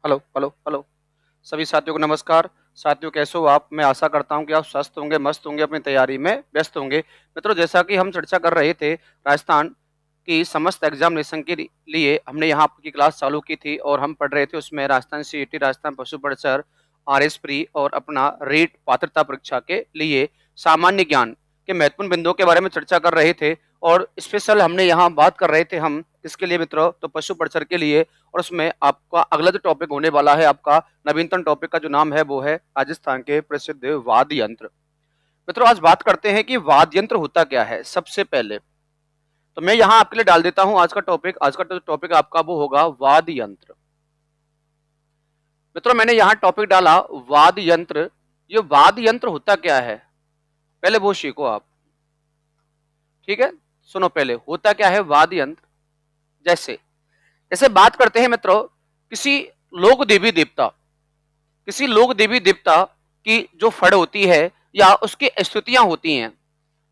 Hello hello hello. सभी साथियों को नमस्कार। साथियों, कैसे हो आप? मैं आशा करता हूं कि आप स्वस्थ होंगे, मस्त होंगे, अपनी तैयारी में व्यस्त होंगे। मित्रों, जैसा कि हम चर्चा कर रहे थे राजस्थान की समस्त एग्जामिनेशन के लिए हमने यहाँ की क्लास चालू की थी और हम पढ़ रहे थे उसमें राजस्थान सीईटी, राजस्थान पशु परिसर, आरएस प्री और अपना रीट पात्रता परीक्षा के लिए सामान्य ज्ञान के महत्वपूर्ण बिंदुओं के बारे में चर्चा कर रहे थे। और स्पेशल हमने यहाँ बात कर रहे थे हम किसके लिए मित्रों, तो पशु परिसर के लिए। और उसमें आपका अगला जो टॉपिक होने वाला है, आपका नवीनतम टॉपिक का जो नाम है वो है राजस्थान के प्रसिद्ध वाद्य यंत्र। मित्रों, आज बात करते हैं कि वाद्य यंत्र होता क्या है। सबसे पहले तो मैं यहाँ आपके लिए डाल देता हूं आज का टॉपिक। आज का टॉपिक आपका वो होगा वाद्य यंत्र। मित्रों, मैंने यहाँ टॉपिक डाला वाद्य यंत्र। ये वाद्य यंत्र होता क्या है, पहले वो सीखो आप। ठीक है, सुनो पहले होता क्या है वाद्य यंत्र। जैसे जैसे बात करते हैं मित्रों, किसी लोक देवी देवता किसी लोक देवी देवता की जो फड़ होती है या उसकी स्तुतियां होती हैं,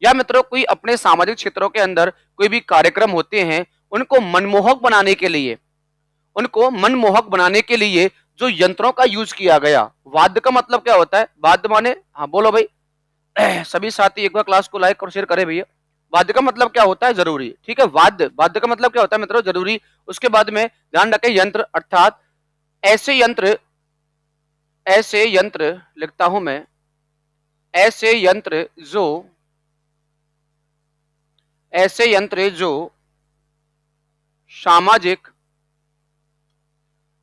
या मित्रों कोई अपने सामाजिक क्षेत्रों के अंदर कोई भी कार्यक्रम होते हैं, उनको मनमोहक बनाने के लिए जो यंत्रों का यूज किया गया। वाद्य का मतलब क्या होता है? वाद्य माने, हाँ बोलो भाई। सभी साथी एक बार क्लास को लाइक और शेयर करें भैया। वाद्य का मतलब क्या होता है? जरूरी। ठीक है, वाद्य वाद्य का मतलब क्या होता है मित्रों? जरूरी। उसके बाद में ध्यान रखें यंत्र अर्थात ऐसे यंत्र, ऐसे यंत्र लिखता हूं मैं, ऐसे यंत्र जो ऐसे यंत्र जो सामाजिक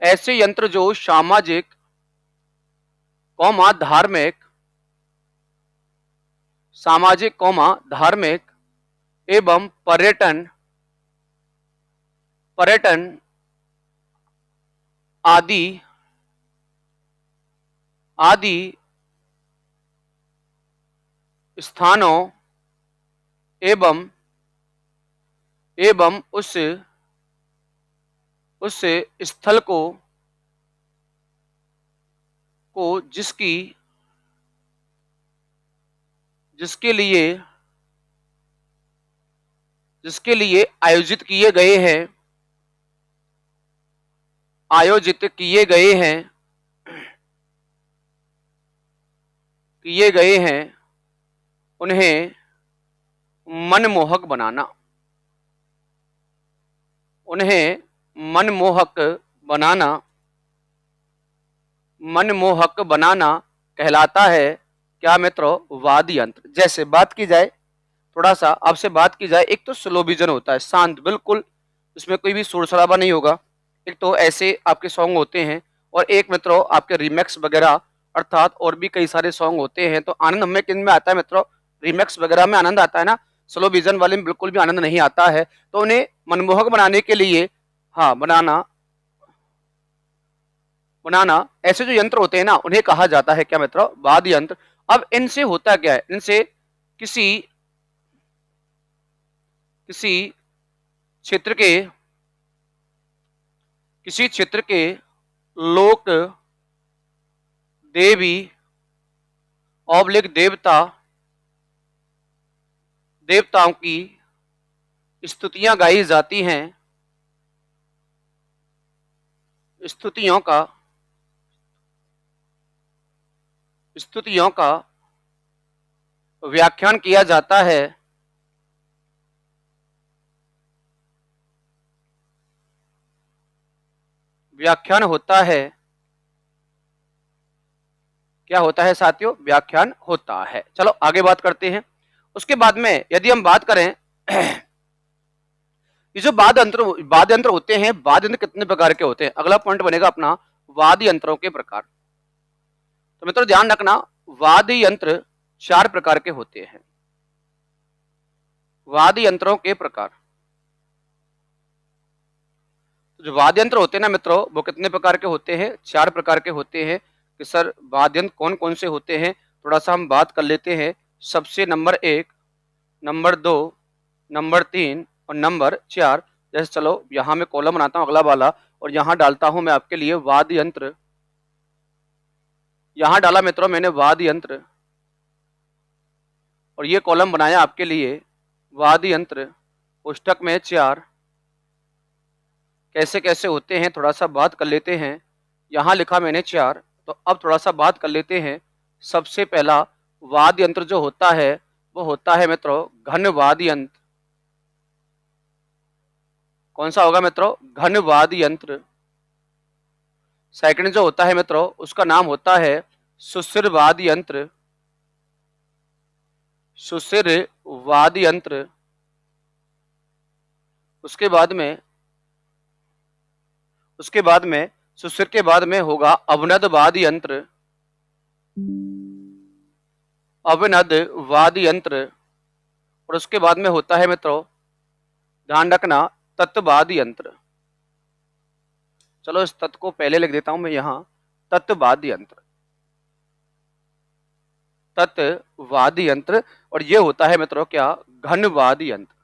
ऐसे यंत्र जो सामाजिक कौमा धार्मिक सामाजिक कौमा धार्मिक एवं पर्यटन पर्यटन आदि आदि स्थानों एवं एवं उस स्थल को जिसके लिए आयोजित किए गए हैं उन्हें मनमोहक बनाना उन्हें मनमोहक बनाना मनमोहक बनाना कहलाता है क्या मित्रों? वाद्य यंत्र। जैसे बात की जाए, थोड़ा सा आपसे बात की जाए, एक तो स्लो विजन होता है, शांत बिल्कुल, इसमें कोई भी शोर शराबा नहीं होगा। एक तो ऐसे आपके सॉन्ग होते हैं, और एक मित्रों आपके रिमिक्स वगैरह अर्थात और भी कई सारे सॉन्ग होते हैं। तो आनंद हमें किन में आता है मित्रों? रिमिक्स वगैरह में आनंद आता है ना। स्लो विजन वाले में बिल्कुल भी आनंद नहीं आता है। तो उन्हें मनमोहक बनाने के लिए, हाँ बनाना बनाना ऐसे जो यंत्र होते हैं ना, उन्हें कहा जाता है क्या मित्रों? वाद्य यंत्र। अब इनसे होता क्या है? इनसे किसी किसी क्षेत्र के लोक देवी ऑब्लिक देवताओं की स्तुतियां गाई जाती हैं। स्तुतियों का व्याख्यान किया जाता है। व्याख्यान होता है। क्या होता है साथियों? व्याख्यान होता है। चलो आगे बात करते हैं। उसके बाद में यदि हम बात करें ये जो वाद्य यंत्र होते हैं, वाद्य यंत्र कितने प्रकार के होते हैं? अगला पॉइंट बनेगा अपना वाद्य यंत्रों के प्रकार। तो मित्रों ध्यान रखना, वाद्य यंत्र 4 प्रकार के होते हैं। वाद्य यंत्रों के प्रकार, जो वाद्य यंत्र होते हैं ना मित्रों, वो कितने प्रकार के होते हैं? 4 प्रकार के होते हैं। कि सर वाद्य यंत्र कौन कौन से होते हैं, थोड़ा सा हम बात कर लेते हैं। सबसे नंबर 1, नंबर 2, नंबर 3 और नंबर 4। जैसे चलो यहां मैं कॉलम बनाता हूं अगला वाला, और यहां डालता हूं मैं आपके लिए वाद्य यंत्र। यहां डाला मित्रों मैंने वाद्य यंत्र, और ये कॉलम बनाया आपके लिए वाद्य यंत्र। पुस्तक में 4 कैसे कैसे होते हैं थोड़ा सा बात कर लेते हैं। यहां लिखा मैंने 4। तो अब थोड़ा सा बात कर लेते हैं। सबसे पहला वाद्य यंत्र जो होता है वो होता है मित्रों घन वाद्य यंत्र। कौन सा होगा मित्रों? घन वाद्य यंत्र। सेकंड जो होता है मित्रों उसका नाम होता है सुषिर वाद्य यंत्र। सुषिर वाद्य यंत्र। उसके बाद में सुषिर के बाद में होगा अवनद वाद्य यंत्र। अवनद वाद्य यंत्र। और उसके बाद में होता है मित्रों, ध्यान रखना, तत्वाद्य यंत्र। चलो इस तत्व को पहले लिख देता हूं मैं यहां, तत्वाद्य यंत्र। तत्वाद्य यंत्र। और ये होता है मित्रों क्या? घन वाद्य यंत्र।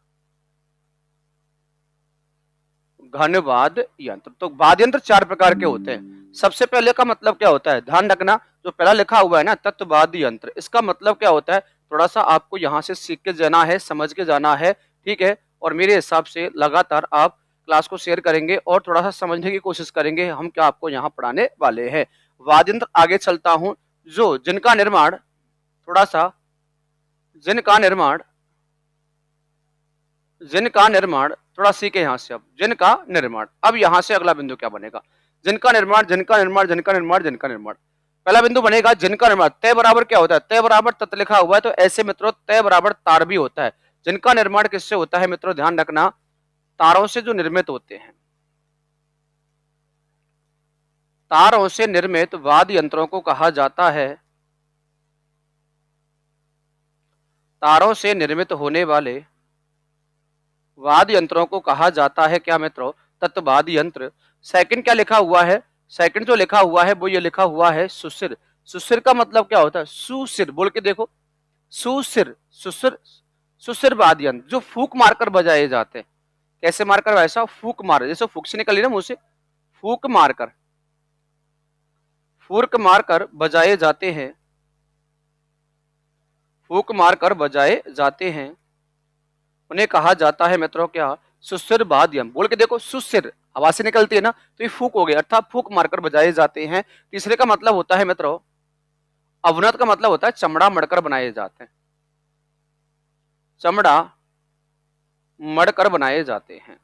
घन वाद्य यंत्र। तो वाद्य यंत्र 4 प्रकार के होते हैं। सबसे पहले का मतलब क्या होता है? ध्यान रखना, जो पहला लिखा हुआ है ना तत्वाद्य यंत्र, इसका मतलब क्या होता है? थोड़ा सा आपको यहां से सीख के जाना है, समझ के जाना है, ठीक है। और मेरे हिसाब से लगातार आप क्लास को शेयर करेंगे और थोड़ा सा समझने की कोशिश करेंगे हम क्या आपको यहाँ पढ़ाने वाले हैं। वाद्य यंत्र आगे चलता हूं, जो जिनका निर्माण थोड़ा सा जिनका निर्माण जिनका निर्माण थोड़ा सीखे यहां से। अब जिनका निर्माण, अब यहां से अगला बिंदु क्या बनेगा? जिनका निर्माण, जिनका निर्माण, जिनका निर्माण, जिनका निर्माण। पहला बिंदु बनेगा जिनका निर्माण। तय बराबर क्या होता है? तय बराबर तत् लिखा हुआ है, तो ऐसे मित्रों तय बराबर तार भी होता है। जिनका निर्माण किससे होता है मित्रों? ध्यान रखना, तारों से जो निर्मित होते हैं। तारों से निर्मित वाद्य यंत्रों को कहा जाता है, तारों से निर्मित होने वाले वाद्य यंत्रों को कहा जाता है क्या मित्रों? तत्वाद्य यंत्र। सेकंड क्या लिखा हुआ है? सेकंड जो लिखा हुआ है वो ये लिखा हुआ है सुशिर। सुशिर का मतलब क्या होता है? सुशिर, बोल के देखो, सुशिर। सुशिर, सुशिर वाद्य यंत्र जो फूक मारकर बजाए जाते हैं। कैसे मारकर? वैसा फूक मार, जैसे फूक से निकली ना मुंह से, फूक मारकर, फूक मारकर बजाए जाते हैं, फूक मारकर बजाए जाते हैं, उन्हें कहा जाता है मित्रों क्या? सुशिर वाद्य यंत्र। बोल के देखो, सुशिर हवा से निकलती है ना, तो ये फूक हो गई, अर्थात फूक मारकर बजाए जाते हैं। तीसरे का मतलब होता है मित्रों अवनत, का मतलब होता है चमड़ा मड़कर बनाए जाते हैं, चमड़ा मड़कर बनाए जाते हैं,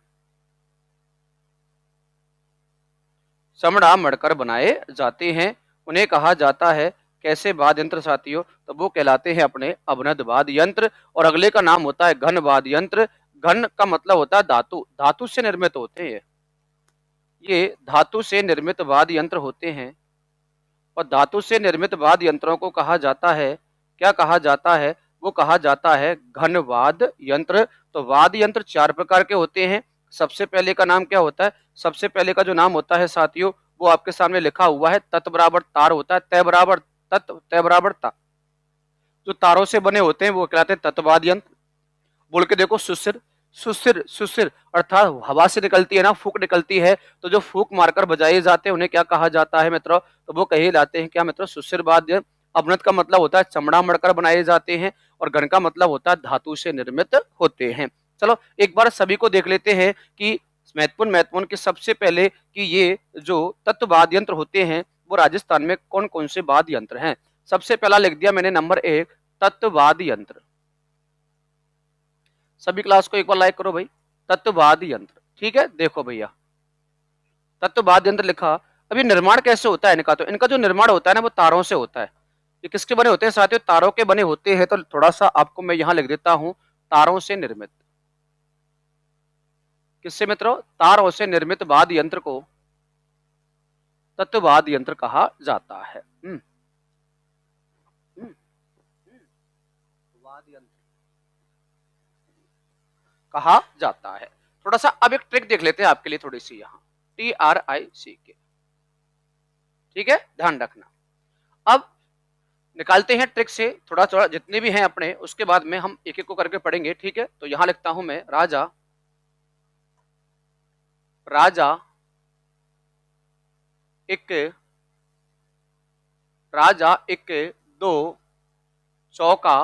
चमड़ा मड़कर बनाए जाते हैं, उन्हें कहा जाता है कैसे वाद्य यंत्र साथियों? तो वो कहलाते हैं अपने अवनद वाद्य यंत्र। और अगले का नाम होता है घन वाद्य यंत्र। घन का मतलब होता है धातु, धातु से निर्मित होते हैं ये धातु से निर्मित वाद्य यंत्र होते हैं। और धातु से निर्मित वाद्य यंत्रों को कहा जाता है, क्या कहा जाता है? वो कहा जाता है घन वाद्य यंत्र। तो वाद्य यंत्र 4 प्रकार के होते हैं। सबसे पहले का नाम क्या होता है? सबसे पहले का जो नाम होता है साथियों वो आपके सामने लिखा हुआ है, तत् बराबर तार होता है, तय बराबर तत्, तय बराबर ता। जो तारों से बने होते हैं वो कहलाते हैं तत्वाद्य यंत्र। बोल के देखो, सुशिर। सुशिर, सुशिर अर्थात हवा से निकलती है ना, फूक निकलती है, तो जो फूक मारकर बजाए जाते हैं उन्हें क्या कहा जाता है मित्रों? तो वो कहे जाते हैं क्या मित्रों? सुशिर वाद्य। अवनत का मतलब होता है चमड़ा मड़कर बनाए जाते हैं। और घन का मतलब होता है धातु से निर्मित होते हैं। चलो एक बार सभी को देख लेते हैं कि महत्वपूर्ण महत्वपूर्ण के सबसे पहले कि ये जो तत्व वाद्य यंत्र होते हैं वो राजस्थान में कौन कौन से वाद्य यंत्र हैं। सबसे पहला लिख दिया मैंने नंबर 1, तत्व वाद्य यंत्र। सभी क्लास को एक बार लाइक करो भाई। तत्ववाद यंत्र, ठीक है। देखो भैया, तत्ववाद यंत्र लिखा। अभी निर्माण कैसे होता है इनका? तो इनका जो निर्माण होता है ना वो तारों से होता है। ये किसके बने होते हैं साथियों? तारों के बने होते हैं। तो थोड़ा सा आपको मैं यहां लिख देता हूं, तारों से निर्मित। किससे मित्रों? तारों से निर्मित वाद्य यंत्र को तत्ववाद यंत्र कहा जाता है। वाद्य यंत्र कहा जाता है। थोड़ा सा अब एक ट्रिक देख लेते हैं आपके लिए, थोड़ी सी यहाँ, TRIC, ठीक है, ध्यान रखना। अब निकालते हैं ट्रिक से थोड़ा थोड़ा जितने भी हैं अपने, उसके बाद में हम एक एक को करके पढ़ेंगे, ठीक है। तो यहां लिखता हूं मैं राजा, राजा एक, राजा एक, दो चौका,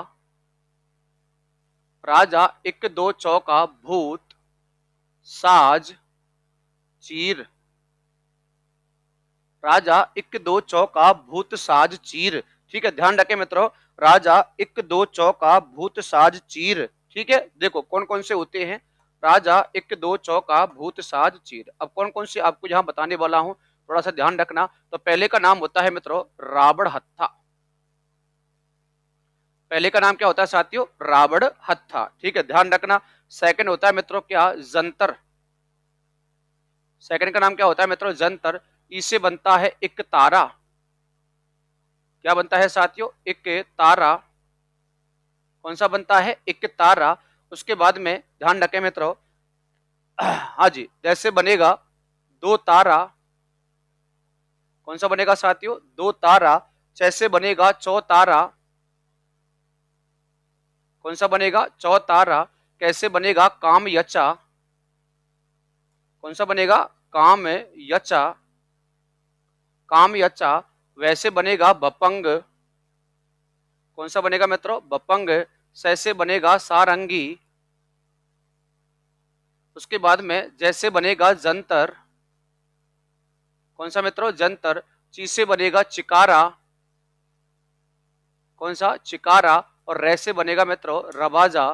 राजा एक दो चौका, भूत, साज, चीर, राजा इक दो चौका भूत साज चीर। ठीक है, ध्यान रखें मित्रों, राजा इक दो चौका भूत साज चीर। ठीक है, देखो कौन कौन से होते हैं, राजा इक दो चौका भूत साज चीर। अब कौन कौन से आपको यहाँ बताने वाला हूँ, थोड़ा सा ध्यान रखना। तो पहले का नाम होता है मित्रों रावण हत्था। पहले का नाम क्या होता है साथियों, रावण हत्था। ठीक है, ध्यान रखना। सेकंड होता है मित्रों क्या, जंतर। सेकंड का नाम क्या होता है मित्रों, जंतर। इसे बनता है एक तारा। क्या बनता है साथियों, एक तारा। कौन सा बनता है, एक तारा। उसके बाद में ध्यान रखें मित्रों, हाँ जी, जैसे बनेगा दो तारा। कौन सा बनेगा साथियों, दो तारा। जैसे बनेगा चौतारा। कौन सा बनेगा, चौतारा। कैसे बनेगा, काम यचा। कौन सा बनेगा, काम यचा। काम यचा। वैसे बनेगा बपंग। कौन सा बनेगा मित्रों, बपंग। सैसे बनेगा सारंगी। उसके बाद में जैसे बनेगा जंतर। कौन सा मित्रों, जंतर। ची से बनेगा चिकारा। कौन सा, चिकारा। और रे बनेगा मित्रों रवाजा।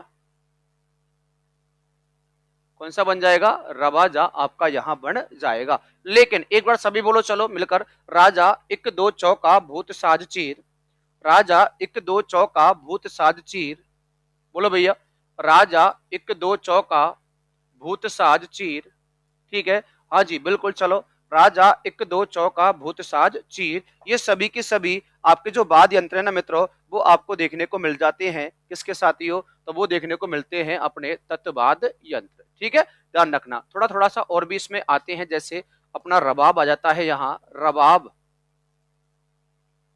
कौन सा बन जाएगा, रवाजा आपका यहां बन जाएगा। लेकिन एक बार सभी बोलो चलो मिलकर, राजा इक दो चौका भूत साज चीर। राजा इक दो चौका भूत साज चीर। बोलो भैया, राजा इक दो चौका भूत साज चीर। ठीक है, हाँ जी बिल्कुल, चलो। राजा इक दो चौका भूत साज चीर, ये सभी के सभी आपके जो वाद्य यंत्र है ना मित्रों, वो आपको देखने को मिल जाते हैं किसके साथियों, तो वो देखने को मिलते हैं अपने तत्वाद यंत्र। ठीक है, ध्यान रखना। थोड़ा थोड़ा सा और भी इसमें आते हैं, जैसे अपना रबाब आ जाता है यहाँ, रबाब।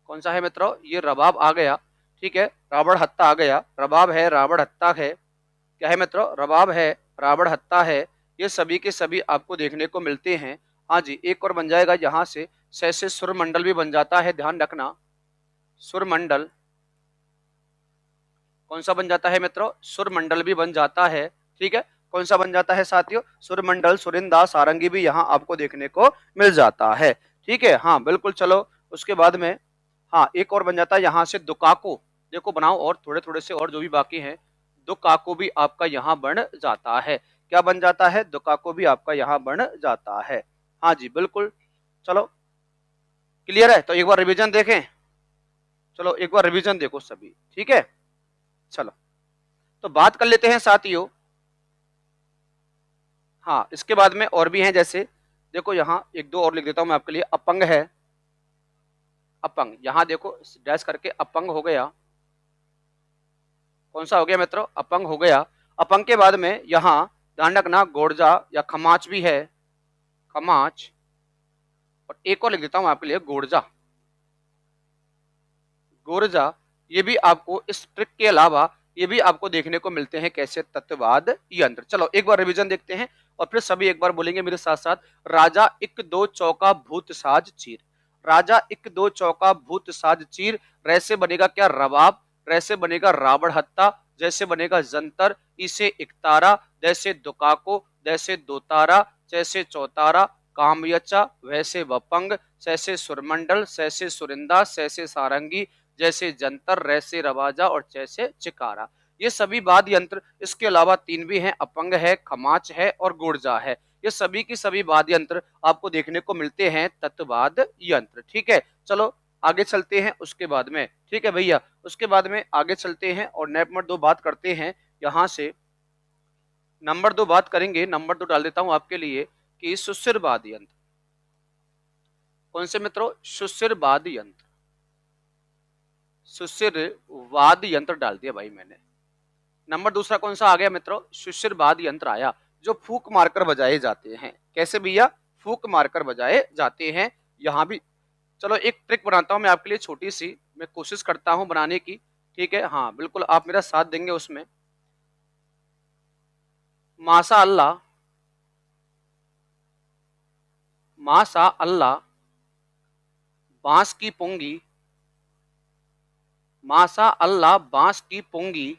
कौन सा है मित्रों, ये रबाब आ गया। ठीक है, रावण हत्ता आ गया, रबाब है, रावण हत्ता है। क्या है मित्रों, रबाब है, रावण हत्ता है। ये सभी के सभी आपको देखने को मिलते हैं। हाँ जी, एक और बन जाएगा यहाँ से सुरमंडल भी बन जाता है, ध्यान रखना। सुरमंडल। कौन सा बन जाता है मित्रों, सुरमंडल भी बन जाता है। ठीक है, कौन सा बन जाता है साथियों, सुरमंडल, सुरिंदा, सारंगी भी यहाँ आपको देखने को मिल जाता है। ठीक है, हाँ बिल्कुल, चलो। उसके बाद में हाँ एक और बन जाता है यहाँ से दुकाको। देखो बनाओ, और थोड़े थोड़े से और जो भी बाकी हैं, दुकाको भी आपका यहाँ बन जाता है। क्या बन जाता है, दुकाको भी आपका यहाँ बन जाता है। हाँ जी बिल्कुल, चलो। क्लियर है, तो एक बार रिवीजन देखें। चलो एक बार रिवीजन देखो सभी। ठीक है, चलो तो बात कर लेते हैं साथियों। हाँ, इसके बाद में और भी हैं, जैसे देखो यहाँ एक दो और लिख देता हूं मैं आपके लिए। अपंग है, अपंग। यहाँ देखो डैश करके अपंग हो गया। कौन सा हो गया मित्रों, अपंग हो गया। अपंग के बाद में यहाँ ध्यान रखना गोरजा या खमाच भी है, खमाच। और एक और लिख देता हूं आपके लिए, गोरजा। गोरजा, ये भी आपको इस ट्रिक के अलावा ये भी आपको देखने को मिलते हैं कैसे, तत्ववाद यंत्र। चलो एक बार रिवीजन देखते हैं, और फिर सभी एक बार बोलेंगे मेरे साथ साथ। राजा इक दो चौका भूत साज चीर। राजा इक दो चौका भूत साज चीर। रैसे बनेगा क्या, रवाब। रैसे बनेगा रावण हत्ता। जैसे बनेगा जंतर। इसे इकतारा। जैसे दुकाको। जैसे दो तारा। जैसे चौतारा। कामयचा। वैसे वपंग। जैसे सुरमंडल। जैसे सुरिंदा। जैसे सारंगी। जैसे जंतर, रैसे रवाजा, और जैसे चिकारा। ये सभी वाद्य यंत्र, इसके अलावा तीन भी हैं, अपंग है, खमाच है, और गुर्जा है। ये सभी की सभी वाद्य यंत्र आपको देखने को मिलते हैं तत्वाद यंत्र। ठीक है, चलो आगे चलते हैं उसके बाद में। ठीक है भैया, उसके बाद में आगे चलते हैं और नंबर दो बात करते हैं। यहाँ से नंबर दो बात करेंगे, नंबर दो डाल देता हूं आपके लिए कि सुशिर वाद्य यंत्र। कौन से मित्रों, सुशिर वाद्य यंत्र। सुशिर वाद्य यंत्र डाल दिया भाई मैंने। नंबर दूसरा कौन सा आ गया मित्रों, सुशिर वाद्य यंत्र आया, जो फूक मारकर बजाए जाते हैं। कैसे भैया, फूक मारकर बजाए जाते हैं। यहां भी चलो एक ट्रिक बनाता हूं मैं आपके लिए, छोटी सी मैं कोशिश करता हूं बनाने की। ठीक है, हाँ बिल्कुल आप मेरा साथ देंगे उसमें। मासा अल्लाह, मासा अल्लाह, बांस की पुंगी। मासा अल्लाह, बांस की पुंगी।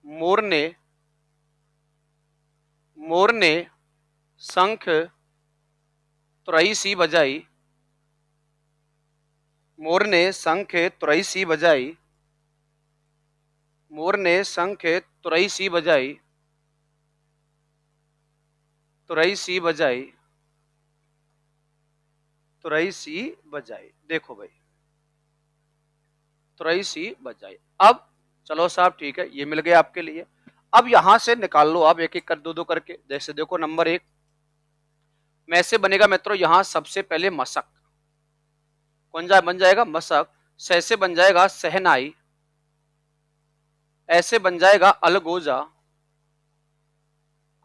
मोरने, मोरने, शंख, तुरई सी बजाई, मोर ने शंख तुरई सी बजाई, मोर ने शंख तुरई सी बजाई, तुरई सी बजाई, तुरई सी बजाई। देखो भाई, तुरई सी बजाई। अब चलो साहब ठीक है, ये मिल गया आपके लिए। अब यहां से निकाल लो आप एक एक कर, दो दो करके। जैसे देखो नंबर एक में से बनेगा मित्रों यहां सबसे पहले मशक। कौन जा बन जाएगा? मशक। स से बन जाएगा सहनाई, ऐसे बन जाएगा अलगोजा।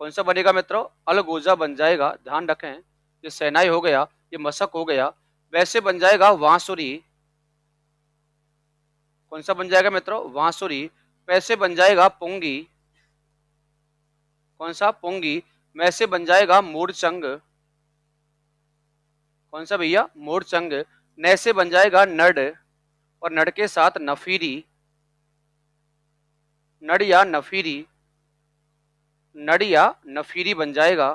कौन सा बनेगा मित्रों? अलगोजा बन जाएगा। ध्यान रखें, ये सहनाई हो गया, ये मशक हो गया। वैसे बन जाएगा वांसुरी। कौन सा बन जाएगा मित्रों? वांसुरी। वैसे बन जाएगा पुंगी। कौन सा? पुंगी। वैसे बन जाएगा मूर्चंग। कौन सा भैया? मूर्चंग। न से बन जाएगा नड, और नड के साथ नफीरी। नड या नफीरी, नड या नफीरी बन जाएगा।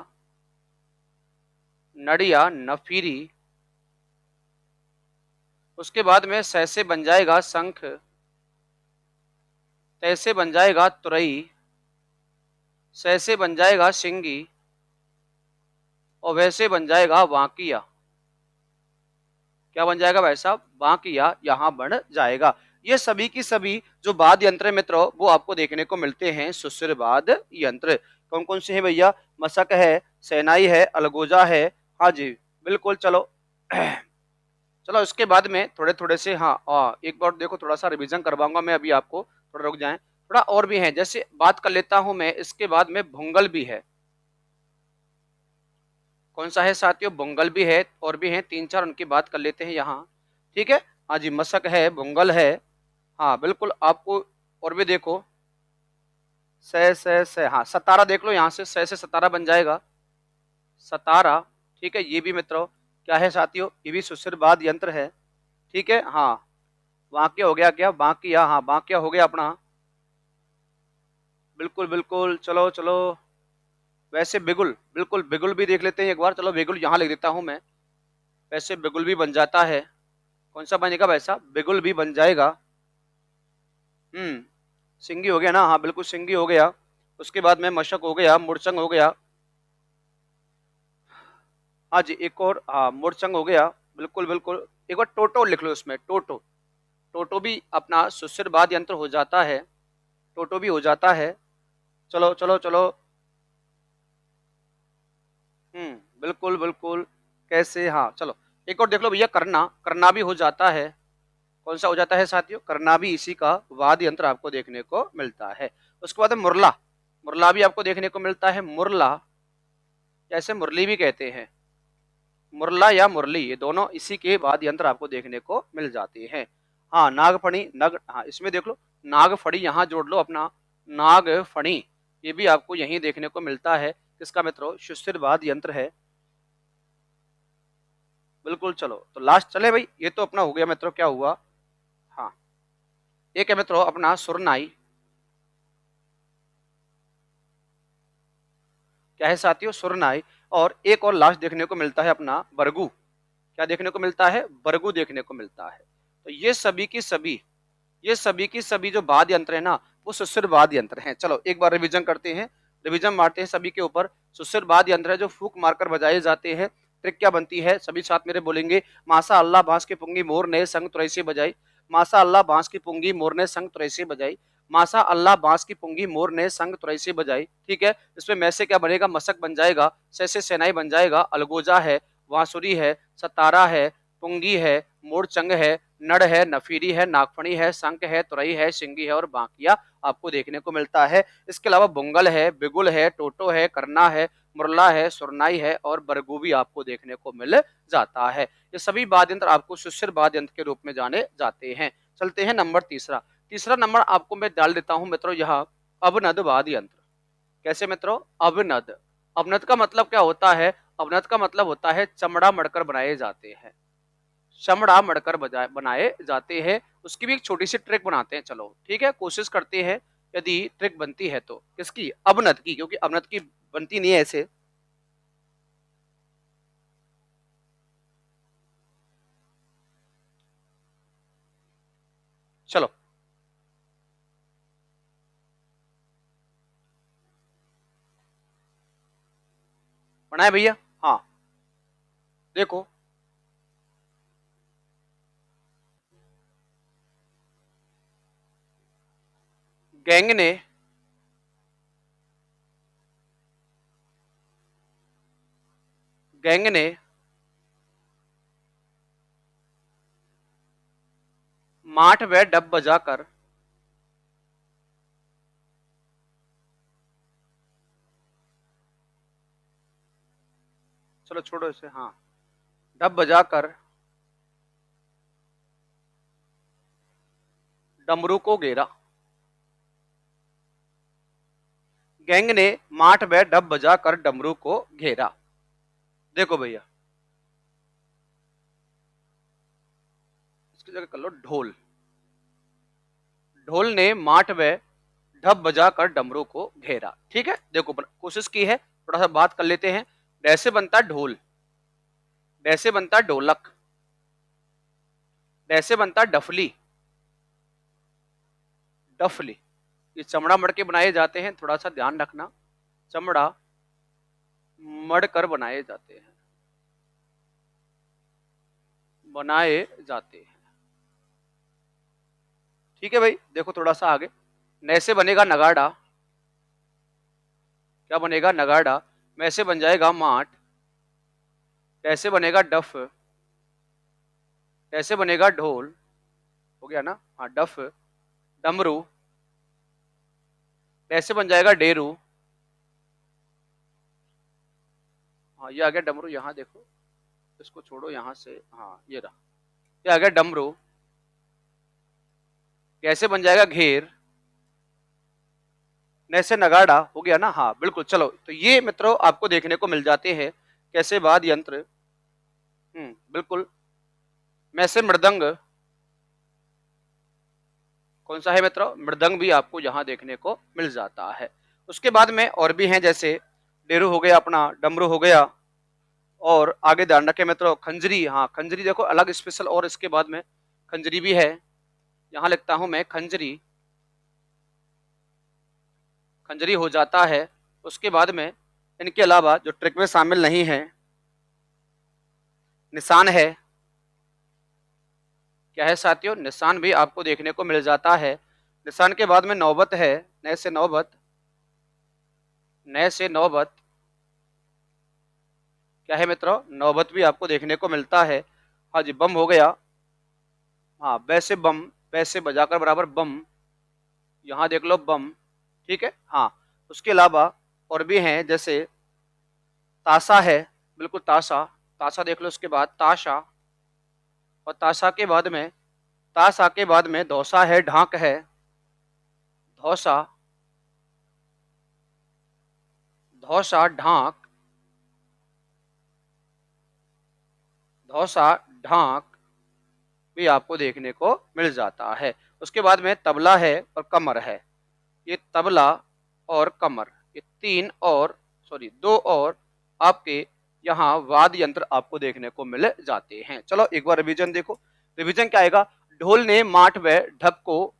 नड या नफीरी। उसके बाद में स से बन जाएगा शंख, तैसे बन जाएगा तुरई, स से बन जाएगा सिंगी, और वैसे बन जाएगा वाकिया। क्या बन जाएगा भाई साहब? बाकिया यहां बन जाएगा। ये सभी की सभी जो वाद्य यंत्र मित्रों वो आपको देखने को मिलते हैं सुशिर वाद्य यंत्र। कौन कौन से हैं भैया? मशक है, सेनाई है, अलगोजा है। हाँ जी बिल्कुल। चलो चलो इसके बाद में थोड़े थोड़े से, हाँ एक बार देखो, थोड़ा सा रिवीजन करवाऊंगा मैं अभी आपको, थोड़ा रुक जाएं। थोड़ा और भी है, जैसे बात कर लेता हूं मैं इसके बाद में भुंगल भी है। कौन सा है साथियों? बुंगल भी है, और भी हैं तीन चार, उनकी बात कर लेते हैं यहाँ। ठीक है, हाँ जी, मशक है, बुंगल है। हाँ बिल्कुल आपको। और भी देखो, से हाँ सतारा देख लो, यहाँ से सतारा बन जाएगा, सतारा। ठीक है, ये भी मित्रों क्या है साथियों? ये भी सुशिरवाद यंत्र है। ठीक है, हाँ वाक्य हो गया क्या? बाकिया, हाँ बाकिया हो गया अपना। बिल्कुल बिल्कुल, चलो चलो। वैसे बिगुल, बिल्कुल बिगुल भी देख लेते हैं एक बार। चलो बिगुल यहाँ लिख देता हूँ मैं। वैसे बिगुल भी बन जाता है। कौन सा बनेगा वैसा? बिगुल भी बन जाएगा। सिंगी हो गया ना? हाँ बिल्कुल सिंगी हो गया। उसके बाद में मशक हो गया, मुरचंग हो गया। हाँ जी एक और, हाँ मुरचंग हो गया। बिल्कुल बिल्कुल, एक बार टोटो लिख लो इसमें, टोटो। टोटो भी अपना सुशिरवाद यंत्र हो जाता है, टोटो भी हो जाता है। चलो चलो चलो। बिल्कुल बिल्कुल। कैसे? हाँ चलो एक और देख लो भैया, करना। करना भी हो जाता है। कौन सा हो जाता है साथियों? करना भी इसी का वाद्य यंत्र आपको देखने को मिलता है। उसके बाद मुरला। मुरला भी आपको देखने को मिलता है। मुरला, जैसे मुरली भी कहते हैं, मुरला या मुरली, ये दोनों इसी के वाद्य यंत्र आपको देखने को मिल जाते हैं। हाँ नागफणी, नग, हाँ इसमें देख लो नागफड़ी, यहाँ जोड़ लो अपना, नागफणी। ये भी आपको यहीं देखने को मिलता है। किसका मित्रों? सुशिर वाद्य यंत्र है। बिल्कुल। चलो तो लास्ट चले भाई, ये तो अपना हो गया मित्रों, क्या हुआ? हाँ एक है मित्रों अपना सुरनाई। क्या है साथियों? सुरनाई। और एक और लास्ट देखने को मिलता है अपना बरगू। क्या देखने को मिलता है? बरगू देखने को मिलता है। तो ये सभी की सभी, ये सभी की सभी जो वाद्य यंत्र है ना, वो सुशिर वाद्य यंत्र हैं। चलो एक बार रिवीजन करते हैं, रिवीजन मारते हैं सभी के ऊपर। सुशिर वाद्य यंत्र है जो फूक मारकर बजाए जाते हैं। ट्रिक क्या बनती है? सभी साथ मेरे बोलेंगे। मासा अल्लाह बांस की पुंगी मोर ने संग तुरैसी बजाई, मासा अल्लाह बांस की पुंगी मोर ने संग तुरैसी बजाई, मासा अल्लाह बांस की पुंगी मोर ने संग तुरैसी बजाई। ठीक है, इसमें मैं से क्या बनेगा? मशक बन जाएगा, से सेनाई बन जाएगा, अलगोजा है, वांसुरी है, सतारा है, पुंगी है, मोरचंग है, नड़ है, नफीरी है, नागफणी है, शंख है, तुरई है, सिंगी है, और बाकिया आपको देखने को मिलता है। इसके अलावा बुंगल है, बिगुल है, टोटो है, करना है, मुरला है, सुरनाई है, और बरगू भी आपको देखने को मिल जाता है। ये सभी वाद्य यंत्र आपको सुशिर वाद्य यंत्र के रूप में जाने जाते हैं। चलते हैं नंबर तीसरा। तीसरा नंबर आपको मैं डाल देता हूं मित्रों यहाँ, अवनद वाद्य यंत्र। कैसे मित्रों? अवनद। अवनद का मतलब क्या होता है? अवनद का मतलब होता है चमड़ा मड़कर बनाए जाते हैं, चमड़ा मड़कर बनाए जाते हैं। उसकी भी एक छोटी सी ट्रिक बनाते हैं। चलो ठीक है, कोशिश करते हैं, यदि ट्रिक बनती है तो। किसकी? अवनद की, क्योंकि अवनद की बनती नहीं है ऐसे। पढ़ा है भैया? हाँ, देखो गैंग ने गैंग ने माठ व डब बजाकर चलो छोड़ो इसे, हाँ, डब बजाकर डमरू को घेरा। गैंग ने माठ व डब बजाकर डमरू को घेरा। देखो भैया, इसकी जगह कर लो ढोल। ढोल ने माठ व ढब बजाकर डमरू को घेरा। ठीक है, देखो कोशिश की है, थोड़ा सा बात कर लेते हैं। डैसे बनता ढोल, डैसे बनता ढोलक, डैसे बनता डफली, डफली। ये चमड़ा मड़ के बनाए जाते हैं, थोड़ा सा ध्यान रखना, चमड़ा मड़ कर बनाए जाते हैं, बनाए जाते हैं। ठीक है भाई, देखो थोड़ा सा आगे, नैसे बनेगा नगाड़ा, क्या बनेगा? नगाड़ा। वैसे बन जाएगा माठ, कैसे बनेगा डफ, कैसे बनेगा ढोल, हो गया ना, हाँ डफ। डमरू, कैसे बन जाएगा डेरू, हाँ ये आ गया डमरू, यहाँ देखो, इसको छोड़ो यहाँ से, हाँ ये रहा, ये आ गया डमरू। कैसे बन जाएगा घेर, नैसे नगाड़ा, हो गया ना, हाँ बिल्कुल। चलो, तो ये मित्रों आपको देखने को मिल जाते हैं कैसे वाद्य यंत्र। बिल्कुल। वैसे मृदंग, कौन सा है मित्रों? मृदंग भी आपको यहाँ देखने को मिल जाता है। उसके बाद में और भी हैं, जैसे डेरू हो गया अपना, डमरू हो गया, और आगे ध्यान रखें मित्रों खंजरी। हाँ खंजरी देखो अलग स्पेशल, और इसके बाद में खंजरी भी है, यहाँ लिखता हूं मैं खंजरी, खंजरी हो जाता है। उसके बाद में इनके अलावा जो ट्रिक में शामिल नहीं है, निशान है। क्या है साथियों? निशान भी आपको देखने को मिल जाता है। निशान के बाद में नौबत है, नए से नौबत, नए से नौबत। क्या है मित्रों? नौबत भी आपको देखने को मिलता है। हाँ जी, बम हो गया, हाँ वैसे बम, वैसे बजाकर बराबर बम, यहाँ देख लो बम। ठीक है, हाँ। उसके अलावा और भी हैं, जैसे ताशा है, बिल्कुल ताशा, ताशा देख लो। उसके बाद ताशा, और ताशा के बाद में, ताशा के बाद में धौसा है, ढाक है, धौसा, धौसा ढाक, धौसा ढाक भी आपको देखने को मिल जाता है। उसके बाद में तबला है और कमर है। ये तबला और कमर, ये तीन और सॉरी दो और आपके यहाँ वाद्य यंत्र आपको देखने को मिल जाते हैं। चलो एक बार रिवीजन देखो। रिवीजन क्या आएगा? ढोल ने माठ व ढप को,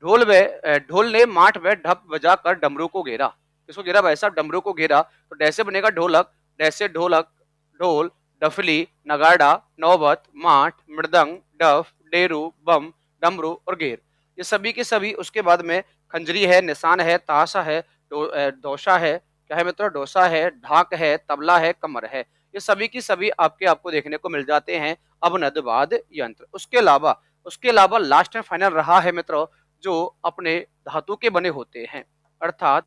ढोल ने माठ व ढप बजाकर डमरू को घेरा। किसको घेरा भाई साहब? डमरू को घेरा। तो डैसे बनेगा ढोलक, डैसे ढोलक, ढोल, डफली, नगाड़ा, नौबत, माठ, मृदंग, डफ, डेरू, बम, डमरू और घेर, ये सभी के सभी। उसके बाद में खंजरी है, निशान है, ताशा है, डोसा है, क्या है मित्रों? डोसा है, ढाक है, तबला है, कमर है, ये सभी की सभी आपको देखने को मिल जाते हैं अवनद वाद्य यंत्र। उसके अलावा लास्ट में फाइनल रहा है मित्रों, जो अपने धातु के बने होते हैं, अर्थात